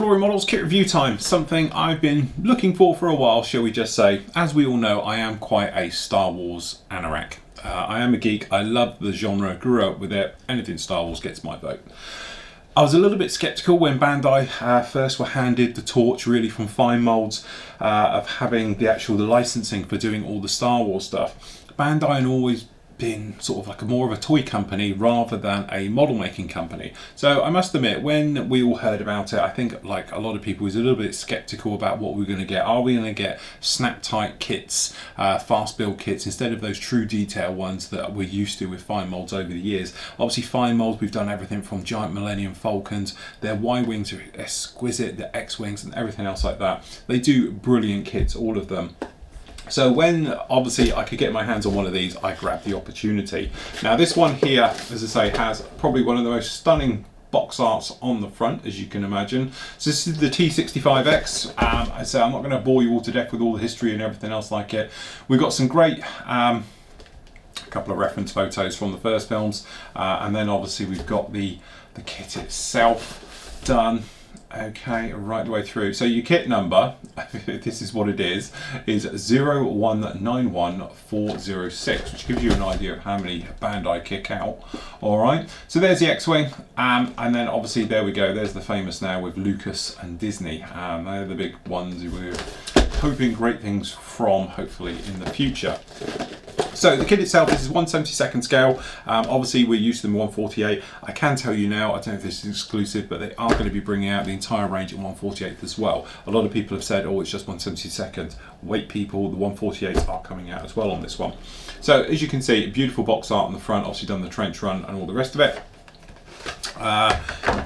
Flooring Models kit review time, something I've been looking for a while, shall we just say. As we all know, I am quite a Star Wars anorak. I am a geek, I love the genre, grew up with it, anything Star Wars gets my vote. I was a little bit sceptical when Bandai first were handed the torch really from Fine Molds of having the licensing for doing all the Star Wars stuff. Bandai had always been sort of like more of a toy company rather than a model making company. So I must admit, when we all heard about it, I think like a lot of people was a little bit skeptical about what we were going to get. Are we going to get snap tight kits, fast build kits, instead of those true detail ones that we're used to with Fine Molds over the years? Obviously Fine Molds, we've done everything from giant Millennium Falcons, their Y-Wings are exquisite, the X-Wings and everything else like that. They do brilliant kits, all of them. So when obviously I could get my hands on one of these, I grabbed the opportunity. Now this one here, as I say, has probably one of the most stunning box arts on the front, as you can imagine. So this is the T65X. I say I'm not going to bore you all to death with all the history and everything else like it. We've got some great a couple of reference photos from the first films, and then obviously we've got the kit itself done. Okay, right the way through. So your kit number, this is what it is 0191406, which gives you an idea of how many Bandai kick out. Alright, so there's the X-Wing, and then obviously there we go, there's the famous now with Lucas and Disney. They're the big ones we're hoping great things from, hopefully, in the future. So the kit itself, this is 1/72 scale. Obviously we're used to them 1/48. I can tell you now, I don't know if this is exclusive, but they are going to be bringing out the entire range at 1/48 as well. A lot of people have said, oh, it's just 1/72. Wait people, the 1/48s are coming out as well on this one. So as you can see, beautiful box art on the front, obviously done the trench run and all the rest of it. The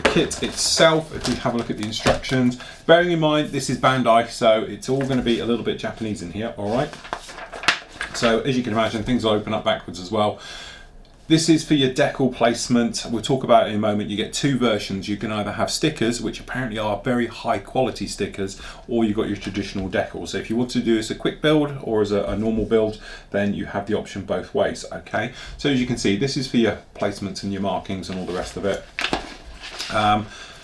kit itself, if we have a look at the instructions, bearing in mind this is Bandai, so it's all going to be a little bit Japanese in here, alright? So as you can imagine, things will open up backwards as well. This is for your decal placement. We'll talk about it in a moment. You get two versions. You can either have stickers, which apparently are very high quality stickers, or you've got your traditional decals. So if you want to do this a quick build or as a normal build, then you have the option both ways, okay? So as you can see, this is for your placements and your markings and all the rest of it.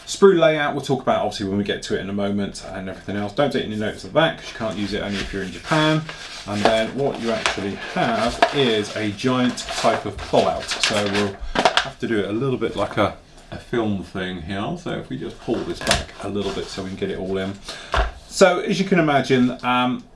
Sprue layout, we'll talk about obviously when we get to it in a moment, and everything else. Don't take any notes of that because you can't use it only if you're in Japan. And then what you actually have is a giant type of pull-out. So we'll have to do it a little bit like a film thing here. So if we just pull this back a little bit so we can get it all in. So as you can imagine,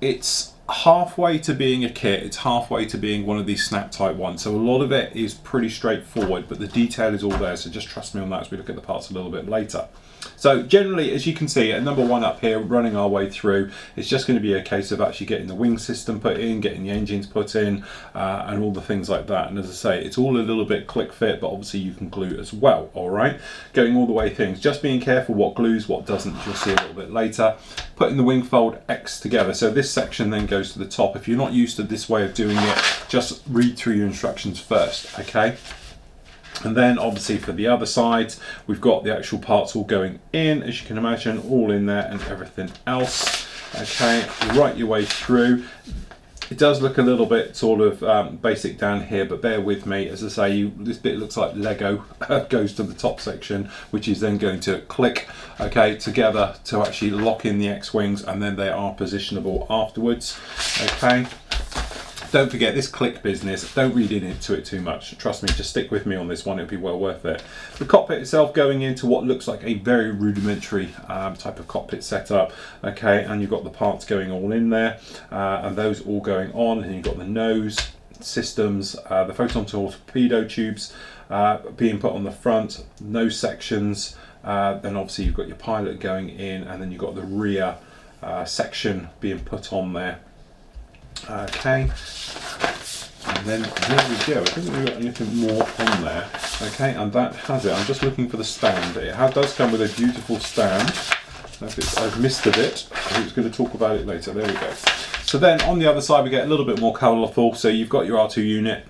it's halfway to being a kit, it's halfway to being one of these snap type ones. So a lot of it is pretty straightforward, but the detail is all there, so just trust me on that as we look at the parts a little bit later. So generally, as you can see, at number one up here, running our way through, it's just going to be a case of actually getting the wing system put in, getting the engines put in, and all the things like that. And as I say, it's all a little bit click fit, but obviously you can glue as well, all right? Going all the way things, just being careful what glues, what doesn't, you'll see a little bit later. Putting the wing fold X together. So this section then goes to the top. If you're not used to this way of doing it, just read through your instructions first, okay? And then obviously for the other sides, we've got the actual parts all going in, as you can imagine, all in there and everything else. Okay, right your way through. It does look a little bit sort of basic down here, but bear with me. As I say, this bit looks like Lego, goes to the top section, which is then going to click, okay, together to actually lock in the X-Wings, and then they are positionable afterwards, okay. Don't forget this click business, don't read into it too much. Trust me, just stick with me on this one, it'll be well worth it. The cockpit itself going into what looks like a very rudimentary type of cockpit setup, okay, and you've got the parts going all in there, and those all going on, and you've got the nose systems, the photon torpedo tubes being put on the front, nose sections, then obviously you've got your pilot going in, and then you've got the rear section being put on there. Okay, and then there we go. I think we've got anything more on there. Okay, and that has it. I'm just looking for the stand. It does come with a beautiful stand. I've missed a bit. I was going to talk about it later. There we go. So then on the other side we get a little bit more colourful. So you've got your R2 unit,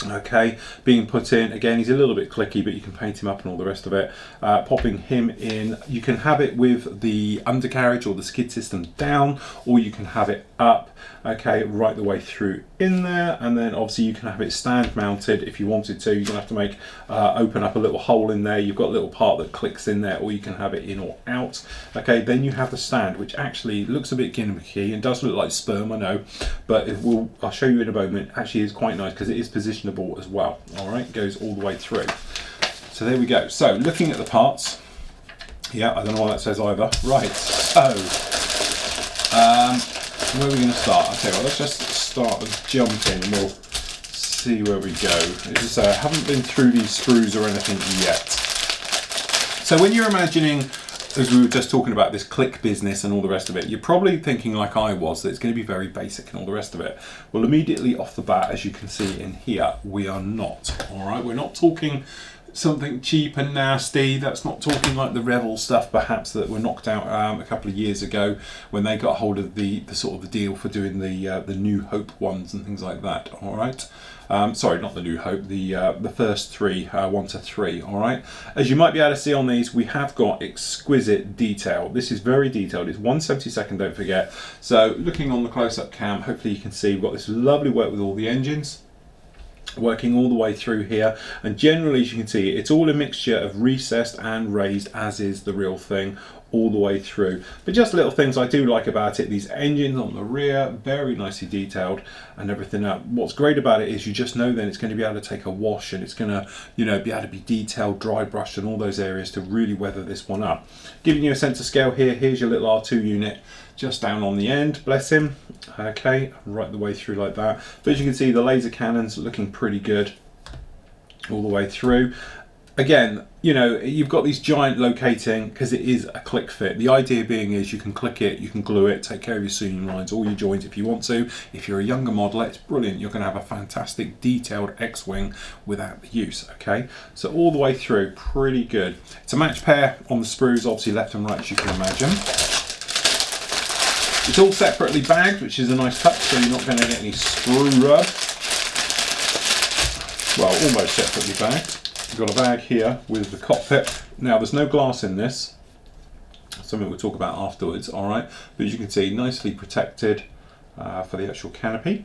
okay, being put in. Again, he's a little bit clicky, but you can paint him up and all the rest of it. Popping him in, you can have it with the undercarriage or the skid system down, or you can have it up. okay, right the way through in there. And then obviously you can have it stand mounted if you wanted to. You're gonna have to make open up a little hole in there. You've got a little part that clicks in there, or you can have it in or out. Okay, then you have the stand, which actually looks a bit gimmicky and does look like sperm, I know, but I'll show you in a moment. Actually is quite nice because it is positionable as well. All right, goes all the way through. So there we go. So looking at the parts, yeah, I don't know why that says either. Right, so where are we going to start? Okay, well, let's just start with jumping and we'll see where we go. As I say, I haven't been through these sprues or anything yet. So when you're imagining, as we were just talking about this click business and all the rest of it, you're probably thinking like I was, that it's going to be very basic and all the rest of it. Well, immediately off the bat, as you can see in here, we are not. All right, we're not talking something cheap and nasty. That's not talking like the Revel stuff perhaps that were knocked out a couple of years ago when they got hold of the sort of the deal for doing the New Hope ones and things like that. All right, sorry, not the New Hope, the first three, 1 to 3. All right, as you might be able to see on these, we have got exquisite detail. This is very detailed. It's 1/72, don't forget. So looking on the close-up cam, hopefully you can see we've got this lovely work with all the engines working all the way through here, and generally, as you can see, it's all a mixture of recessed and raised, as is the real thing, all the way through. But just little things I do like about it: these engines on the rear, very nicely detailed and everything else. What's great about it is you just know then it's going to be able to take a wash, and it's going to, you know, be able to be detailed, dry brushed, and all those areas to really weather this one up. Giving you a sense of scale here, here's your little R2 unit just down on the end, bless him. Okay, right the way through like that. But as you can see, the laser cannons looking pretty good all the way through. Again, you know, you've got these giant locating because it is a click fit. The idea being is you can click it, you can glue it, take care of your seam lines, all your joints if you want to. If you're a younger modeler, it's brilliant. You're going to have a fantastic detailed X-wing without the use, okay? So all the way through, pretty good. It's a match pair on the sprues, obviously left and right, as you can imagine. It's all separately bagged, which is a nice touch, so you're not going to get any sprue rub. Well, almost separately bagged. You've got a bag here with the cockpit. Now, there's no glass in this, something we'll talk about afterwards, all right? But as you can see, nicely protected for the actual canopy.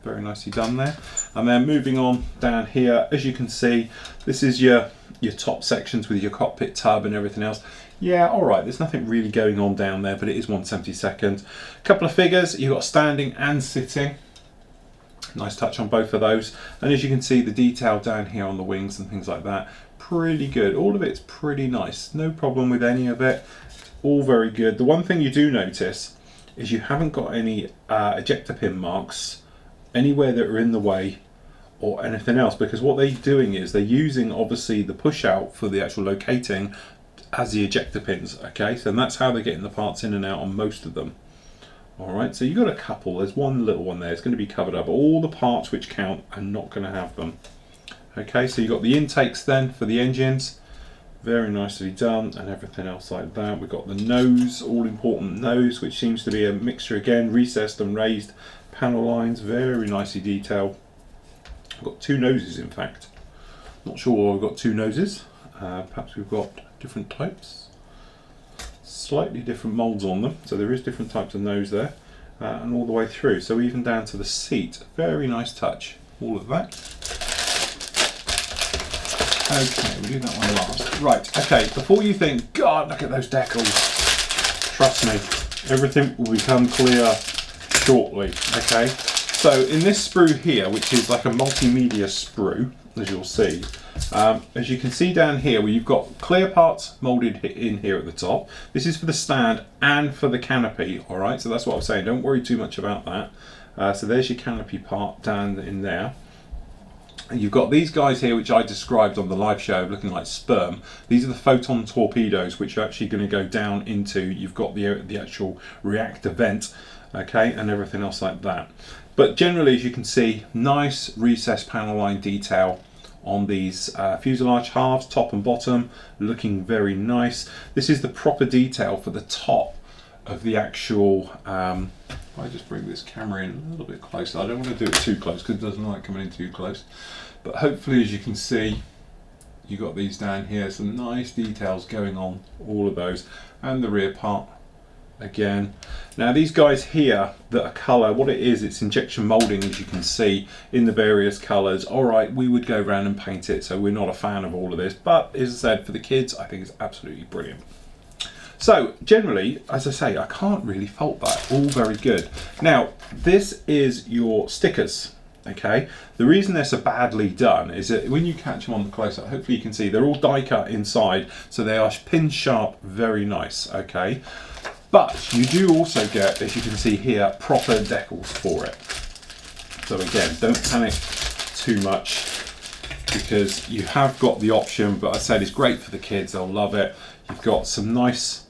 Very nicely done there. And then moving on down here, as you can see, this is your top sections with your cockpit tub and everything else. Yeah, all right, there's nothing really going on down there, but it is 1/72. A couple of figures, you've got standing and sitting. Nice touch on both of those. And as you can see, the detail down here on the wings and things like that, pretty good. All of it's pretty nice. No problem with any of it. All very good. The one thing you do notice is you haven't got any ejector pin marks anywhere that are in the way or anything else, because what they're doing is they're using obviously the push out for the actual locating as the ejector pins, okay? So that's how they're getting the parts in and out on most of them. All right, so you've got a couple. There's one little one there. It's going to be covered up. All the parts which count are not going to have them. Okay, so you've got the intakes then for the engines. Very nicely done, and everything else like that. We've got the nose, all important nose, which seems to be a mixture again, recessed and raised panel lines. Very nicely detailed. We've got two noses, in fact. Not sure why we've got two noses. Perhaps we've got different types. Slightly different molds on them, so there is different types of nose there, and all the way through, so even down to the seat. Very nice touch, all of that. Okay, we'll do that one last. Right, okay, before you think, God, look at those decals, trust me, everything will become clear shortly. Okay, so in this sprue here, which is like a multimedia sprue, as you'll see, as you can see down here where you've got clear parts molded in here at the top. This is for the stand and for the canopy, all right? So that's what I'm saying, don't worry too much about that. So there's your canopy part down in there. And you've got these guys here, which I described on the live show, looking like sperm. These are the photon torpedoes, which are actually going to go down into, you've got the actual reactor vent, okay, and everything else like that. But generally, as you can see, nice recessed panel line detail on these fuselage halves, top and bottom, looking very nice. This is the proper detail for the top of the actual, if I just bring this camera in a little bit closer, I don't want to do it too close because it doesn't like coming in too close, but hopefully as you can see, you got these down here, some nice details going on all of those, and the rear part again. Now these guys here that are colour, what it is, it's injection moulding, as you can see, in the various colours. Alright, we would go around and paint it, so we're not a fan of all of this, but as I said, for the kids, I think it's absolutely brilliant. So generally, as I say, I can't really fault that, all very good. Now, this is your stickers. Okay, the reason they're so badly done is that when you catch them on the close-up, hopefully you can see they're all die cut inside, so they are pin sharp, very nice. Okay, but you do also get, as you can see here, proper decals for it. So again, don't panic too much because you have got the option, but I said it's great for the kids, they'll love it. You've got some nice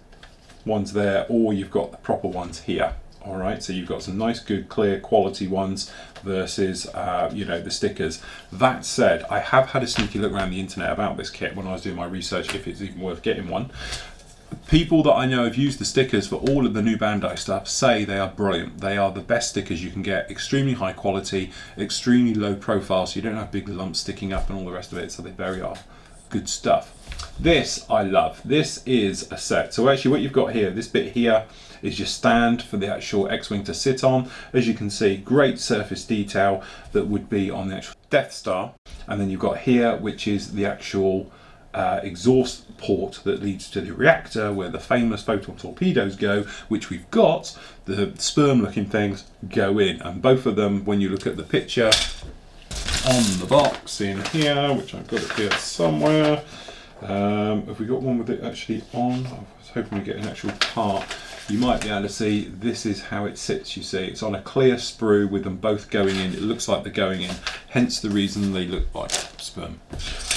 ones there, or you've got the proper ones here. All right, so you've got some nice, good, clear, quality ones versus, you know, the stickers. That said, I have had a sneaky look around the internet about this kit when I was doing my research, if it's even worth getting one. People that I know have used the stickers for all of the new Bandai stuff say they are brilliant. They are the best stickers you can get, extremely high quality, extremely low profile, so you don't have big lumps sticking up and all the rest of it, so they very are good stuff. This I love. This is a set. So actually what you've got here, this bit here, is your stand for the actual X-Wing to sit on. As you can see, great surface detail that would be on the actual Death Star. And then you've got here, which is the actual exhaust port that leads to the reactor where the famous photon torpedoes go, which we've got. The sperm looking things go in, and both of them, when you look at the picture on the box in here, which I've got it here somewhere, have we got one with it actually on? I was hoping we get an actual part. You might be able to see this is how it sits. You see it's on a clear sprue with them both going in. It looks like they're going in, hence the reason they look like sperm.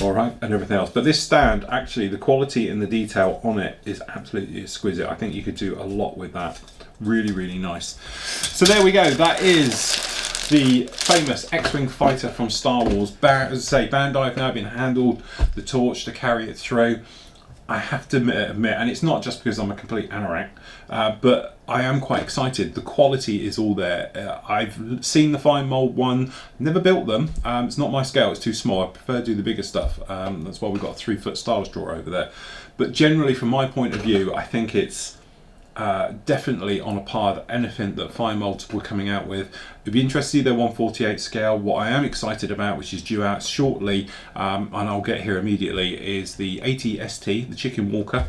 All right, and everything else. But this stand, actually, the quality and the detail on it is absolutely exquisite. I think you could do a lot with that. Really, really nice. So there we go. That is the famous X-Wing fighter from Star Wars. As I say, Bandai have now been handled the torch to carry it through. I have to admit, and it's not just because I'm a complete anorak, but I am quite excited. The quality is all there. I've seen the fine mould one, never built them. It's not my scale, it's too small. I prefer to do the bigger stuff. That's why we've got a 3-foot stylus drawer over there. But generally, from my point of view, I think it's definitely on a par with anything that fine molds were coming out with. It'd be interesting to see their 1/48 scale. What I am excited about, which is due out shortly, and I'll get here immediately, is the AT-ST, the Chicken Walker,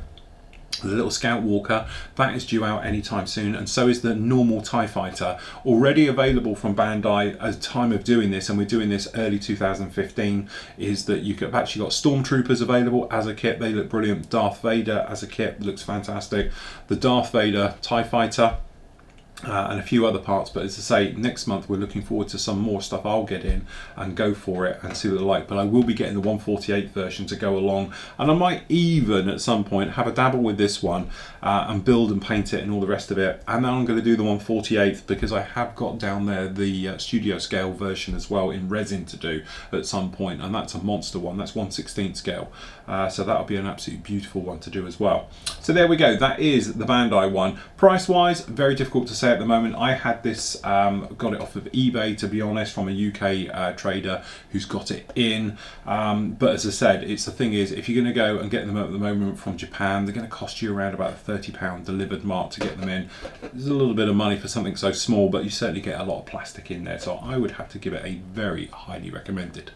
the little Scout Walker. That is due out anytime soon, and so is the normal TIE Fighter, already available from Bandai at the time of doing this, and we're doing this early 2015, is that you've actually got Stormtroopers available as a kit. They look brilliant. Darth Vader as a kit looks fantastic. The Darth Vader TIE Fighter, and a few other parts, but as I say, next month we're looking forward to some more stuff. I'll get in and go for it and see what they're like, but I will be getting the 1/48 version to go along, and I might even at some point have a dabble with this one and build and paint it and all the rest of it, and then I'm going to do the 1/48 because I have got down there the studio scale version as well in resin to do at some point, and that's a monster one. That's 1/16 scale, so that'll be an absolutely beautiful one to do as well. So there we go, that is the Bandai one. Price wise, very difficult to say at the moment. I had this, got it off of eBay, to be honest, from a UK trader who's got it in, but as I said, it's the thing is, if you're going to go and get them at the moment from Japan, they're going to cost you around about a £30 delivered mark to get them in. There's a little bit of money for something so small, but you certainly get a lot of plastic in there, so I would have to give it a very highly recommended.